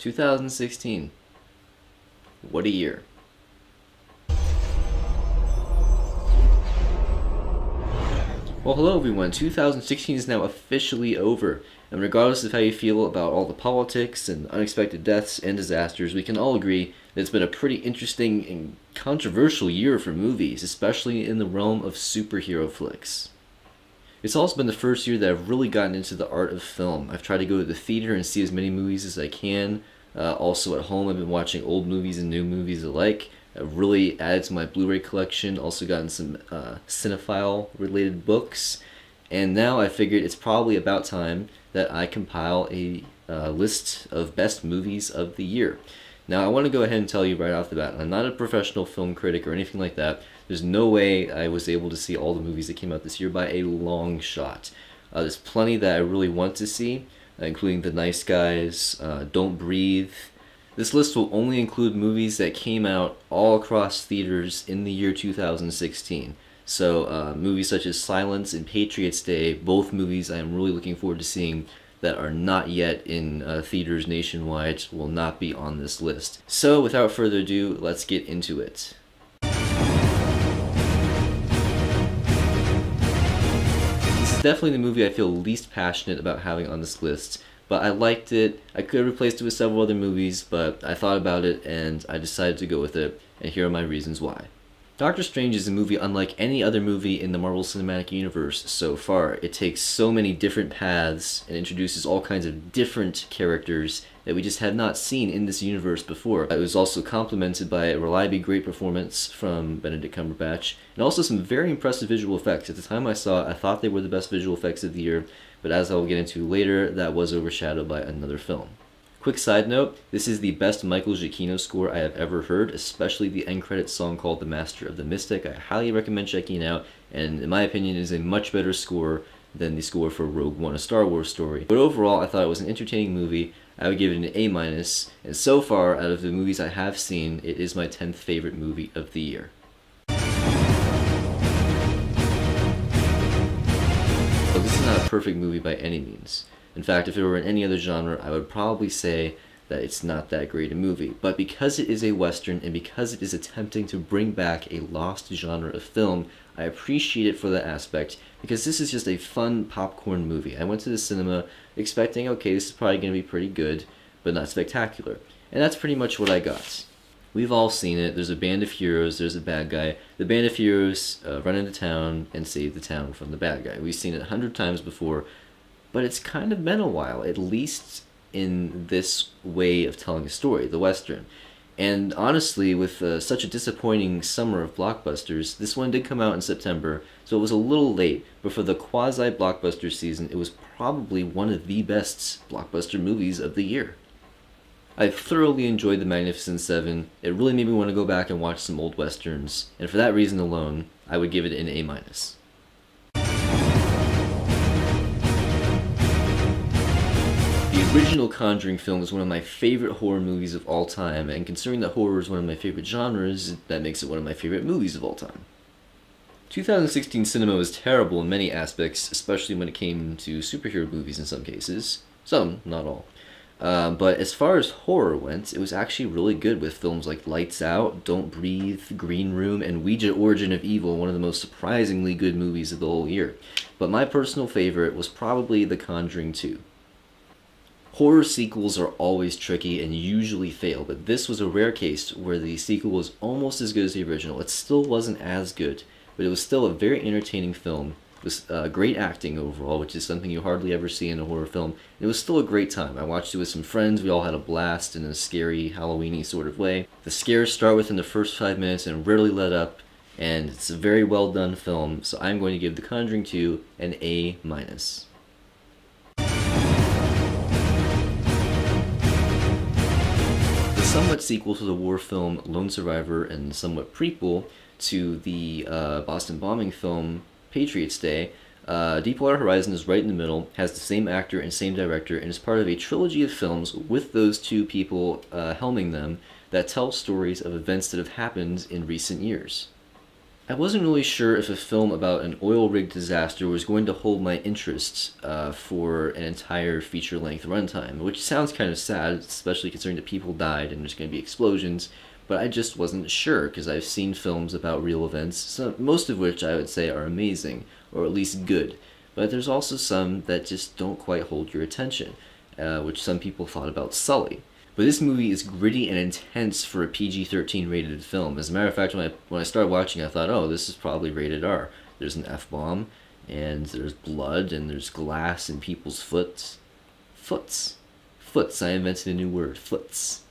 2016. What a year. Well, hello everyone. 2016 is now officially over, and regardless of how you feel about all the politics and unexpected deaths and disasters, we can all agree that it's been a pretty interesting and controversial year for movies, especially in the realm of superhero flicks. It's also been the first year that I've really gotten into the art of film. I've tried to go to the theater and see as many movies as I can. Also at home, I've been watching old movies and new movies alike. I've really added to my Blu-ray collection, also gotten some Cinephile-related books, and now I figured it's probably about time that I compile a list of best movies of the year. Now, I want to go ahead and tell you right off the bat, I'm not a professional film critic or anything like that. There's no way I was able to see all the movies that came out this year by a long shot. There's plenty that I really want to see, including The Nice Guys, Don't Breathe. This list will only include movies that came out all across theaters in the year 2016. So movies such as Silence and Patriots Day, both movies I am really looking forward to seeing that are not yet in theaters nationwide, will not be on this list. So without further ado, let's get into it. This is definitely the movie I feel least passionate about having on this list. But I liked it. I could have replaced it with several other movies, but I thought about it and I decided to go with it, and here are my reasons why. Doctor Strange is a movie unlike any other movie in the Marvel Cinematic Universe so far. It takes so many different paths and introduces all kinds of different characters that we just had not seen in this universe before. It was also complemented by a reliably great performance from Benedict Cumberbatch, and also some very impressive visual effects. At the time I saw it, I thought they were the best visual effects of the year, but as I will get into later, that was overshadowed by another film. Quick side note, this is the best Michael Giacchino score I have ever heard, especially the end credits song called The Master of the Mystic. I highly recommend checking it out, and in my opinion, it is a much better score than the score for Rogue One, a Star Wars story. But overall, I thought it was an entertaining movie. I would give it an A-, and so far, out of the movies I have seen, it is my 10th favorite movie of the year. But this is not a perfect movie by any means. In fact, if it were in any other genre, I would probably say that it's not that great a movie. But because it is a Western, and because it is attempting to bring back a lost genre of film, I appreciate it for that aspect, because this is just a fun popcorn movie. I went to the cinema expecting, okay, this is probably going to be pretty good, but not spectacular. And that's pretty much what I got. We've all seen it. There's a band of heroes, there's a bad guy. The band of heroes run into town and save the town from the bad guy. We've seen it 100 times before, but it's kind of been a while, at least in this way of telling a story, the Western. And honestly, with such a disappointing summer of blockbusters, this one did come out in September, so it was a little late, but for the quasi-blockbuster season, it was probably one of the best blockbuster movies of the year. I thoroughly enjoyed The Magnificent Seven. It really made me want to go back and watch some old westerns, and for that reason alone, I would give it an A-. The original Conjuring film is one of my favorite horror movies of all time, and considering that horror is one of my favorite genres, that makes it one of my favorite movies of all time. 2016 cinema was terrible in many aspects, especially when it came to superhero movies in some cases. Some, not all. But as far as horror went, it was actually really good with films like Lights Out, Don't Breathe, Green Room, and Ouija Origin of Evil, one of the most surprisingly good movies of the whole year. But my personal favorite was probably The Conjuring 2. Horror sequels are always tricky and usually fail, but this was a rare case where the sequel was almost as good as the original. It still wasn't as good, but it was still a very entertaining film. It was great acting overall, which is something you hardly ever see in a horror film. It was still a great time. I watched it with some friends. We all had a blast in a scary, Halloween-y sort of way. The scares start within the first 5 minutes and rarely let up, and it's a very well done film, so I'm going to give The Conjuring 2 an A-. The somewhat sequel to the war film Lone Survivor and somewhat prequel to the Boston bombing film Patriots Day, Deepwater Horizon is right in the middle, has the same actor and same director, and is part of a trilogy of films with those two people helming them that tell stories of events that have happened in recent years. I wasn't really sure if a film about an oil rig disaster was going to hold my interest for an entire feature-length runtime, which sounds kind of sad, especially considering that people died and there's going to be explosions, but I just wasn't sure because I've seen films about real events, most of which I would say are amazing, or at least good, but there's also some that just don't quite hold your attention, which some people thought about Sully. But this movie is gritty and intense for a PG-13 rated film. As a matter of fact, when I started watching, I thought, oh, this is probably rated R. There's an F-bomb, and there's blood, and there's glass in people's foots. Foots, I invented a new word, foots.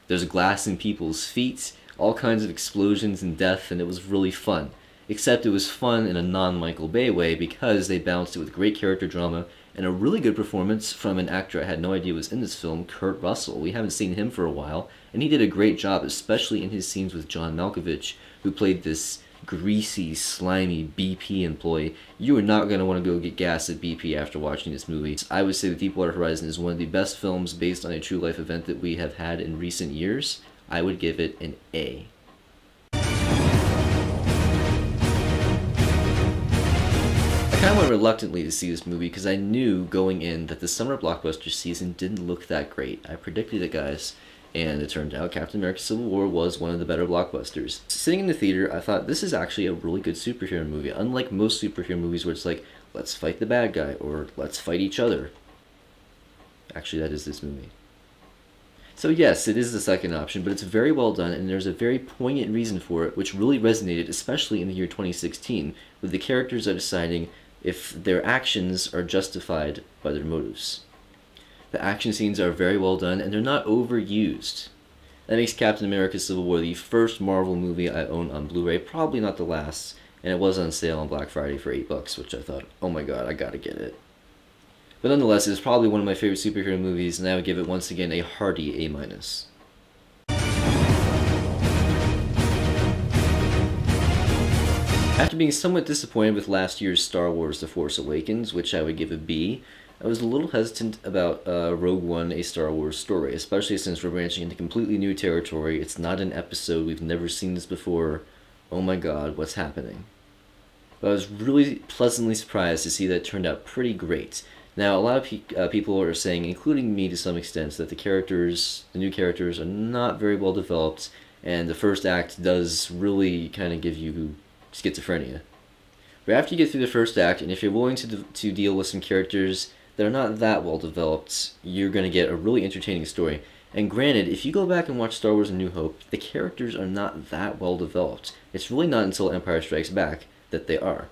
There's glass in people's feet, all kinds of explosions and death, and it was really fun. Except it was fun in a non-Michael Bay way because they balanced it with great character drama and a really good performance from an actor I had no idea was in this film, Kurt Russell. We haven't seen him for a while, and he did a great job, especially in his scenes with John Malkovich, who played this greasy, slimy BP employee. You are not going to want to go get gas at BP after watching this movie. I would say that Deepwater Horizon is one of the best films based on a true life event that we have had in recent years. I would give it an A. I kind of went reluctantly to see this movie because I knew going in that the summer blockbuster season didn't look that great. I predicted it, guys, and it turned out Captain America Civil War was one of the better blockbusters. Sitting in the theater, I thought this is actually a really good superhero movie, unlike most superhero movies where it's like, let's fight the bad guy, or let's fight each other. Actually, that is this movie. So yes, it is the second option, but it's very well done, and there's a very poignant reason for it, which really resonated, especially in the year 2016, with the characters deciding if their actions are justified by their motives. The action scenes are very well done, and they're not overused. That makes Captain America Civil War the first Marvel movie I own on Blu-ray, probably not the last, and it was on sale on Black Friday for $8, which I thought, oh my god, I gotta get it. But nonetheless, it's probably one of my favorite superhero movies, and I would give it once again a hearty A-. After being somewhat disappointed with last year's Star Wars The Force Awakens, which I would give a B, I was a little hesitant about Rogue One, A Star Wars Story, especially since we're branching into completely new territory. It's not an episode, we've never seen this before. Oh my god, what's happening? But I was really pleasantly surprised to see that it turned out pretty great. Now, a lot of people are saying, including me to some extent, that the new characters are not very well developed, and the first act does really kind of give you schizophrenia. But after you get through the first act, and if you're willing to deal with some characters that are not that well developed, you're going to get a really entertaining story. And granted, if you go back and watch Star Wars A New Hope, the characters are not that well developed. It's really not until Empire Strikes Back that they are.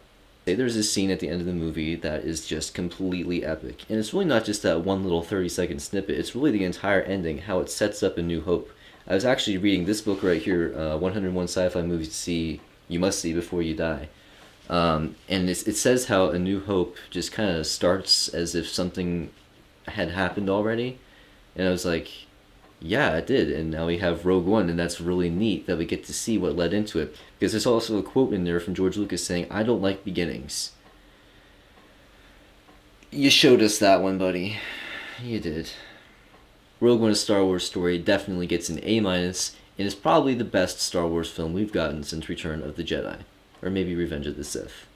There's this scene at the end of the movie that is just completely epic. And it's really not just that one little 30-second snippet, it's really the entire ending, how it sets up A New Hope. I was actually reading this book right here, 101 Sci-Fi Movies you must see before you die. And it says how A New Hope just kind of starts as if something had happened already. And I was like, yeah, it did. And now we have Rogue One, and that's really neat that we get to see what led into it. Because there's also a quote in there from George Lucas saying, I don't like beginnings. You showed us that one, buddy. You did. Rogue One: A Star Wars Story definitely gets an A-, and is probably the best Star Wars film we've gotten since Return of the Jedi. Or maybe Revenge of the Sith.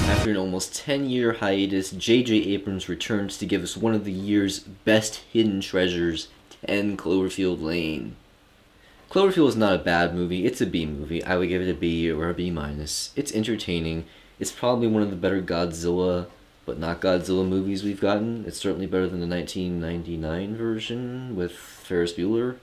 After an almost 10-year hiatus, J.J. Abrams returns to give us one of the year's best hidden treasures, 10 Cloverfield Lane. Cloverfield is not a bad movie, it's a B movie. I would give it a B or a B-. It's entertaining. It's probably one of the better Godzilla, but not Godzilla movies we've gotten. It's certainly better than the 1999 version with Ferris Bueller.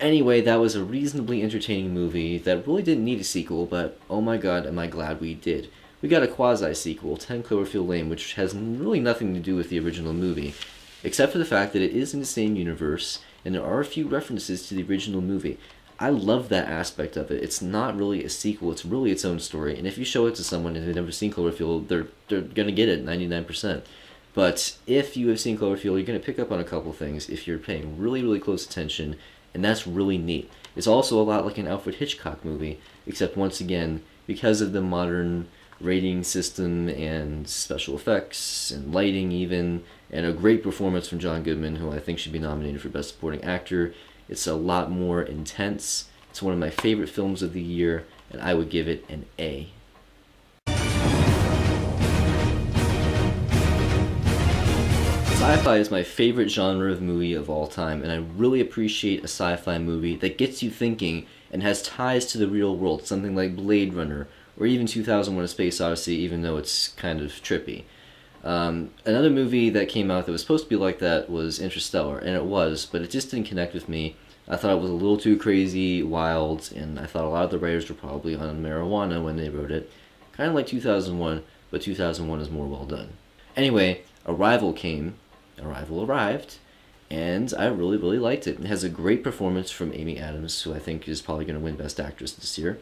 Anyway, that was a reasonably entertaining movie that really didn't need a sequel, but oh my god, am I glad we did. We got a quasi-sequel, 10 Cloverfield Lane, which has really nothing to do with the original movie, except for the fact that it is in the same universe, and there are a few references to the original movie. I love that aspect of it. It's not really a sequel, it's really its own story, and if you show it to someone and they've never seen Cloverfield, they're gonna get it 99%. But if you have seen Cloverfield, you're gonna pick up on a couple things if you're paying really, really close attention, and that's really neat. It's also a lot like an Alfred Hitchcock movie, except once again, because of the modern rating system and special effects and lighting even, and a great performance from John Goodman, who I think should be nominated for Best Supporting Actor, It's a lot more intense. It's one of my favorite films of the year, and I would give it an A. Sci-fi is my favorite genre of movie of all time, and I really appreciate a sci-fi movie that gets you thinking and has ties to the real world, something like Blade Runner, or even 2001: A Space Odyssey, even though it's kind of trippy. Another movie that came out that was supposed to be like that was Interstellar, and it was, but it just didn't connect with me. I thought it was a little too crazy, wild, and I thought a lot of the writers were probably on marijuana when they wrote it. Kind of like 2001, but 2001 is more well done. Anyway, Arrival arrived, and I really, really liked it. It has a great performance from Amy Adams, who I think is probably going to win Best Actress this year.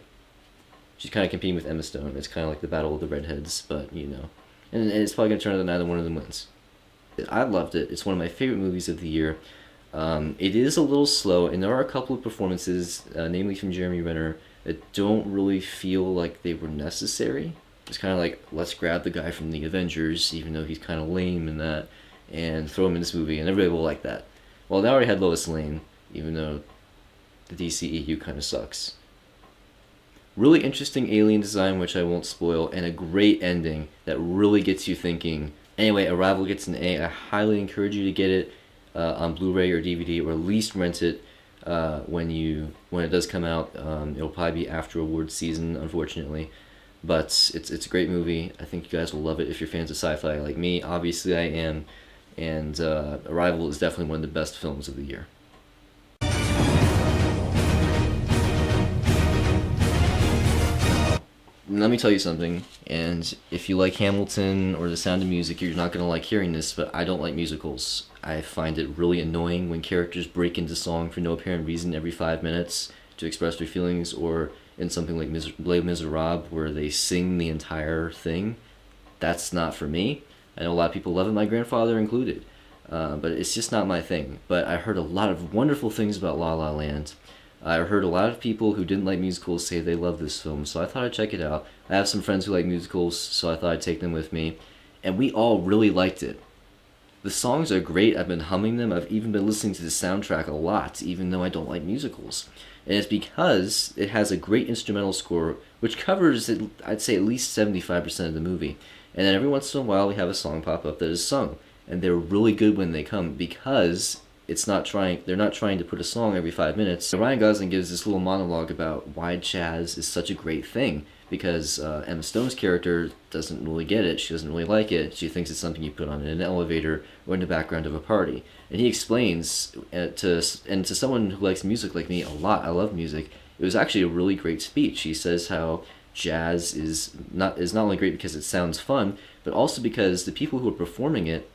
She's kind of competing with Emma Stone. It's kind of like the Battle of the Redheads, but you know. And it's probably going to turn out that neither one of them wins. I loved it. It's one of my favorite movies of the year. It is a little slow, and there are a couple of performances, namely from Jeremy Renner, that don't really feel like they were necessary. It's kind of like, let's grab the guy from the Avengers, even though he's kind of lame in that, and throw him in this movie, and everybody will like that. Well, they already had Lois Lane, even though the DCEU kind of sucks. Really interesting alien design, which I won't spoil, and a great ending that really gets you thinking. Anyway, Arrival gets an A. I highly encourage you to get it on Blu-ray or DVD, or at least rent it when it does come out. It'll probably be after awards season, unfortunately. But it's a great movie. I think you guys will love it if you're fans of sci-fi like me. Obviously I am. And Arrival is definitely one of the best films of the year. Let me tell you something, and if you like Hamilton or The Sound of Music, you're not going to like hearing this, but I don't like musicals. I find it really annoying when characters break into song for no apparent reason every 5 minutes to express their feelings, or in something like Les Miserables, where they sing the entire thing. That's not for me. I know a lot of people love it, my grandfather included, but it's just not my thing. But I heard a lot of wonderful things about La La Land. I heard a lot of people who didn't like musicals say they love this film, so I thought I'd check it out. I have some friends who like musicals, so I thought I'd take them with me, and we all really liked it. The songs are great. I've been humming them. I've even been listening to the soundtrack a lot, even though I don't like musicals. And it's because it has a great instrumental score, which covers, I'd say, at least 75% of the movie. And then every once in a while we have a song pop up that is sung. And they're really good when they come, because they're not trying to put a song every 5 minutes. So Ryan Gosling gives this little monologue about why jazz is such a great thing, because Emma Stone's character doesn't really get it. She doesn't really like it. She thinks it's something you put on in an elevator or in the background of a party. And he explains to someone who likes music like me a lot, I love music, it was actually a really great speech. He says how jazz is not only great because it sounds fun, but also because the people who are performing it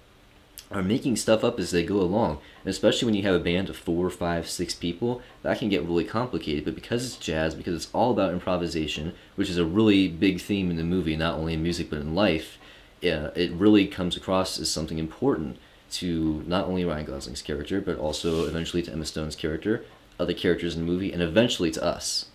are making stuff up as they go along. And especially when you have a band of 4, 5, 6 people, that can get really complicated. But because it's jazz, because it's all about improvisation, which is a really big theme in the movie, not only in music but in life, it really comes across as something important to not only Ryan Gosling's character, but also eventually to Emma Stone's character, other characters in the movie, and eventually to us.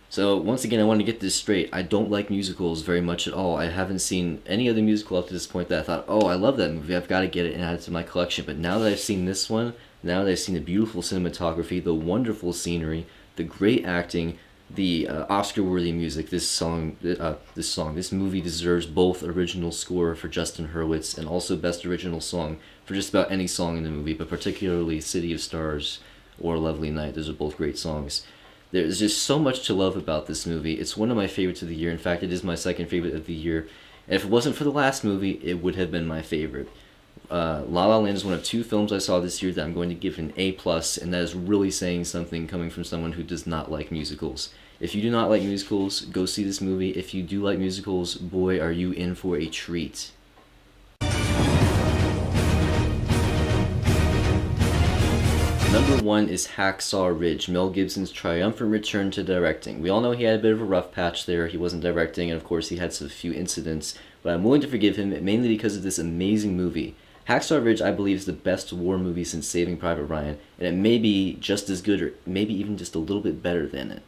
So once again, I want to get this straight. I don't like musicals very much at all. I haven't seen any other musical up to this point that I thought, oh, I love that movie, I've got to get it and add it to my collection. But now that I've seen this one, now that I've seen the beautiful cinematography, the wonderful scenery, the great acting, the Oscar-worthy music, this movie deserves both original score for Justin Hurwitz and also best original song for just about any song in the movie, but particularly City of Stars or Lovely Night. Those are both great songs. There's just so much to love about this movie. It's one of my favorites of the year. In fact, it is my second favorite of the year. And if it wasn't for the last movie, it would have been my favorite. La La Land is one of 2 films I saw this year that I'm going to give an A+, and that is really saying something coming from someone who does not like musicals. If you do not like musicals, go see this movie. If you do like musicals, boy, are you in for a treat. Number 1 is Hacksaw Ridge, Mel Gibson's triumphant return to directing. We all know he had a bit of a rough patch there. He wasn't directing, and of course he had some few incidents, but I'm willing to forgive him, mainly because of this amazing movie. Hacksaw Ridge, I believe, is the best war movie since Saving Private Ryan, and it may be just as good, or maybe even just a little bit better than it.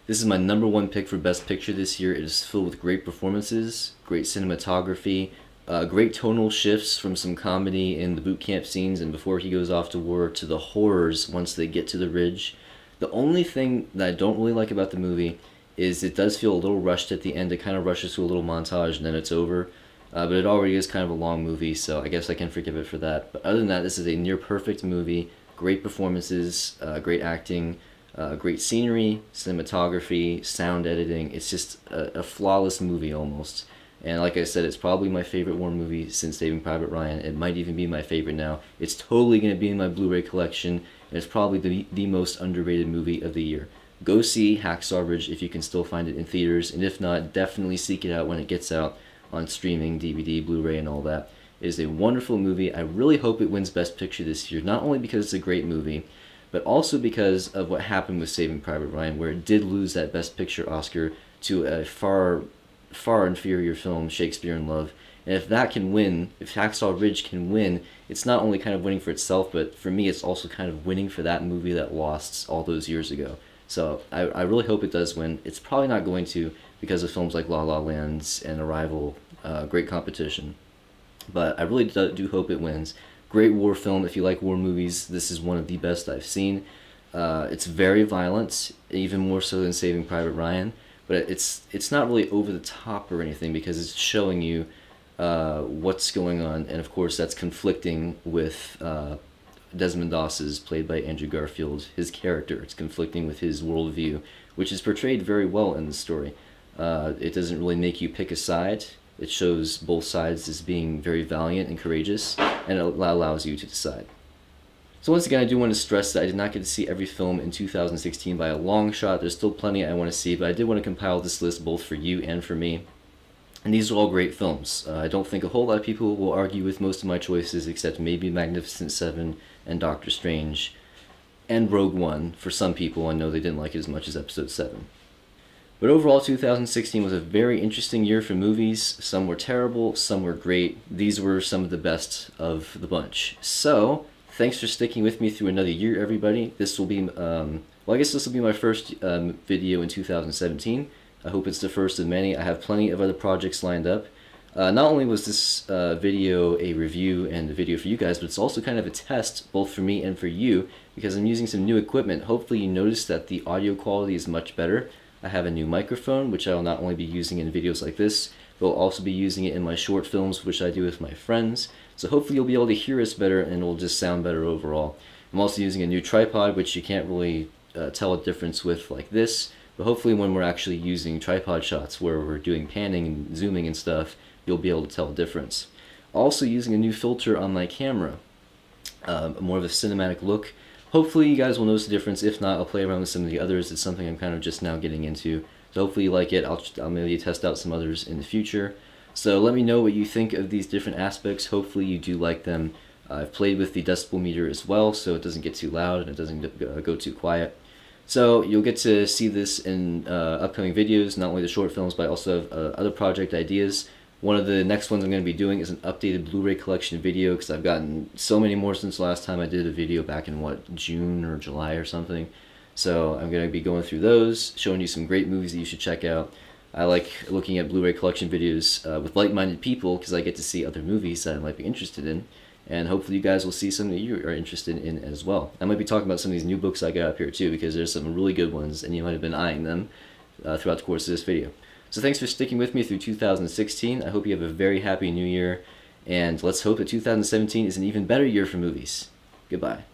This is my number 1 pick for Best Picture this year. It is filled with great performances, great cinematography, Great tonal shifts from some comedy in the boot camp scenes and before he goes off to war to the horrors once they get to the ridge. The only thing that I don't really like about the movie is it does feel a little rushed at the end. It kind of rushes to a little montage and then it's over. But it already is kind of a long movie, so I guess I can forgive it for that. But other than that, this is a near perfect movie. Great performances, great acting, great scenery, cinematography, sound editing. It's just a flawless movie almost. And like I said, it's probably my favorite war movie since Saving Private Ryan. It might even be my favorite now. It's totally going to be in my Blu-ray collection, and it's probably the most underrated movie of the year. Go see Hacksaw Bridge if you can still find it in theaters, and if not, definitely seek it out when it gets out on streaming, DVD, Blu-ray, and all that. It is a wonderful movie. I really hope it wins Best Picture this year, not only because it's a great movie, but also because of what happened with Saving Private Ryan, where it did lose that Best Picture Oscar to a far inferior film, Shakespeare in Love. And if that can win, if Hacksaw Ridge can win, it's not only kind of winning for itself, but for me it's also kind of winning for that movie that lost all those years ago. So I really hope it does win. It's probably not going to because of films like La La Land and Arrival, great competition. But I really do hope it wins. Great war film. If you like war movies, this is one of the best I've seen. It's very violent, even more so than Saving Private Ryan. But it's not really over the top or anything because it's showing you what's going on, and of course that's conflicting with Desmond Doss's, played by Andrew Garfield, his character. It's conflicting with his worldview, which is portrayed very well in the story. It doesn't really make you pick a side. It shows both sides as being very valiant and courageous, and it allows you to decide. So once again, I do want to stress that I did not get to see every film in 2016 by a long shot. There's still plenty I want to see, but I did want to compile this list both for you and for me. And these are all great films. I don't think a whole lot of people will argue with most of my choices, except maybe Magnificent Seven and Doctor Strange, and Rogue One. For some people, I know they didn't like it as much as Episode 7. But overall, 2016 was a very interesting year for movies. Some were terrible, some were great. These were some of the best of the bunch. So, thanks for sticking with me through another year, everybody. This will be, I guess this will be my first video in 2017. I hope it's the first of many. I have plenty of other projects lined up. Not only was this video a review and a video for you guys, but it's also kind of a test, both for me and for you, because I'm using some new equipment. Hopefully you notice that the audio quality is much better. I have a new microphone, which I will not only be using in videos like this, but I'll also be using it in my short films, which I do with my friends. So hopefully you'll be able to hear us better, and it'll just sound better overall. I'm also using a new tripod, which you can't really tell a difference with like this, but hopefully when we're actually using tripod shots where we're doing panning and zooming and stuff, you'll be able to tell a difference. Also using a new filter on my camera, more of a cinematic look. Hopefully you guys will notice the difference. If not, I'll play around with some of the others. It's something I'm kind of just now getting into. So hopefully you like it. I'll maybe test out some others in the future. So let me know what you think of these different aspects. Hopefully you do like them. I've played with the decibel meter as well, so it doesn't get too loud and it doesn't go too quiet. So you'll get to see this in upcoming videos, not only the short films, but I also have other project ideas. One of the next ones I'm going to be doing is an updated Blu-ray collection video, because I've gotten so many more since the last time I did a video back in, June or July or something. So I'm going to be going through those, showing you some great movies that you should check out. I like looking at Blu-ray collection videos with like-minded people, because I get to see other movies that I might be interested in. And hopefully you guys will see something that you are interested in as well. I might be talking about some of these new books I got up here too, because there's some really good ones, and you might have been eyeing them throughout the course of this video. So thanks for sticking with me through 2016. I hope you have a very happy new year, and let's hope that 2017 is an even better year for movies. Goodbye.